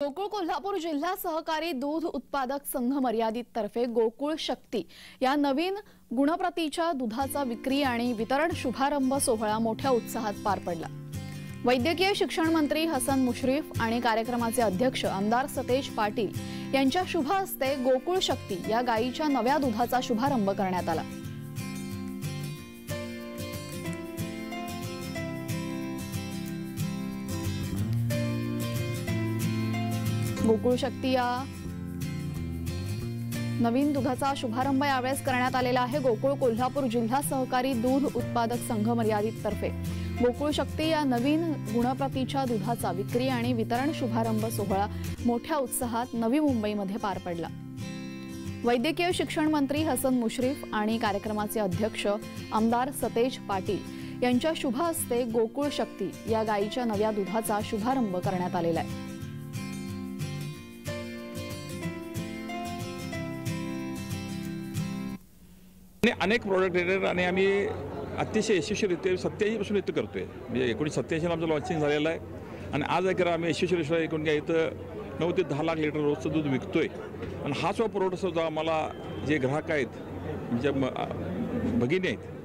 गोकुळ कोल्हापूर जिल्हा सहकारी दूध उत्पादक संघ मर्यादित तर्फे गोकुळ शक्ती या नवीन गुणप्रतीच्या दुधाचा विक्री आणि वितरण शुभारंभ सोहळा मोठ्या उत्साहात पार पडला। वैद्यकीय शिक्षण मंत्री हसन मुश्रीफ आणि कार्यक्रमाचे अध्यक्ष आमदार सतेज पाटील यांच्या शुभ हस्ते गोकुळ शक्ती या गायीच्या नव्या दुधाचा शुभारंभ करण्यात आला। गोकुळ शक्ती या नवीन दुधाचा शुभारंभ यावेळेस करण्यात आलेला आहे। गोकुळ कोल्हापूर जिल्हा सहकारी दूध उत्पादक संघ मर्यादित तर्फे गोकुळ शक्ती या नवीन गुणप्रतीच्या दुधाचा विक्री आणि वितरण शुभारंभ सोहळा मोठ्या उत्साहात नवी मुंबईमध्ये पार पडला। वैद्यकीय शिक्षण मंत्री हसन मुश्रीफ आणि कार्यक्रमाचे अध्यक्ष आमदार सतेज पाटील यांच्या शुभ हस्ते गोकुळ शक्ती या गायीच्या नव्या दुधाचा शुभारंभ करण्यात आलेला आहे। अनेक प्रोडक्ट रेटर आणि आम्ही अतिशय यशस्वीरित्या 87 पासून इथं करतोय। म्हणजे 1987 आमचं लॉन्चिंग झालेलं आहे आणि आज अखेर आम्ही यशस्वीरित्या एकूण काय इथं 9 ते 10 लाख लिटर रोजचं दूध विकतोय। आणि हा जो प्रोडक्ट सुद्धा आम्हाला जे ग्राहक आहेत म्हणजे भगिनी आहेत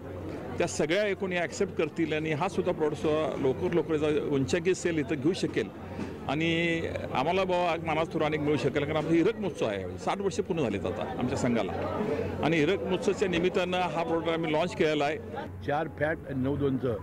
त्या सगळ्या एकूण ॲक्सेप्ट करतील आणि हा सुद्धा प्रोडक्ट लवकर उंचाकी सेल इथं घेऊ शकेल आणि आम्हाला बाबा मनात थोडं अनेक मिळू शकेल। कारण आमचा हिरक महोत्सव आहे, 60 वर्ष पूर्ण झालेत आता आमच्या संघाला आणि हिरक महोत्सवाच्या निमित्तानं हा प्रोडक्ट आम्ही लॉन्च केलेला आहे। 4 फॅट आणि 9 2चं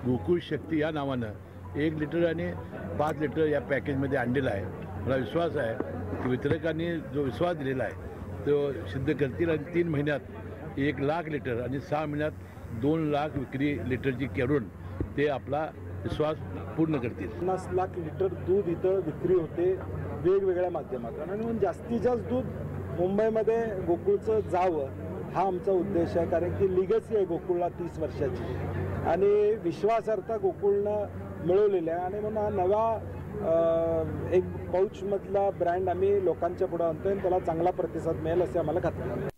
गोकुळ शक्ती या नावानं 1 लिटर आणि 5 लिटर या पॅकेजमध्ये आणलेलं आहे। मला विश्वास आहे की वितरकांनी जो विश्वास दिलेला आहे तो सिद्ध करतील आणि 3 महिन्यात 1 लाख लिटर आणि 6 महिन्यात 2 लाख विक्री लिटरची करून ते आपला विश्वास पूर्ण करतील। 50 लाख लिटर दूध इथं विक्री होते वेगवेगळ्या माध्यमातून आणि जास्तीत जास्त दूध मुंबईमध्ये गोकुळचं जावं हा आमचा उद्देश आहे। कारण की लिगसी आहे गोकुळला 30 वर्षाची आणि विश्वासार्हता गोकुळनं मिळवलेला आहे आणि म्हणून हा नवा एक पाऊचमधला ब्रँड आम्ही लोकांच्या पुढे आणतोय आणि त्याला चांगला प्रतिसाद मिळेल असे आम्हाला खात्री आहे।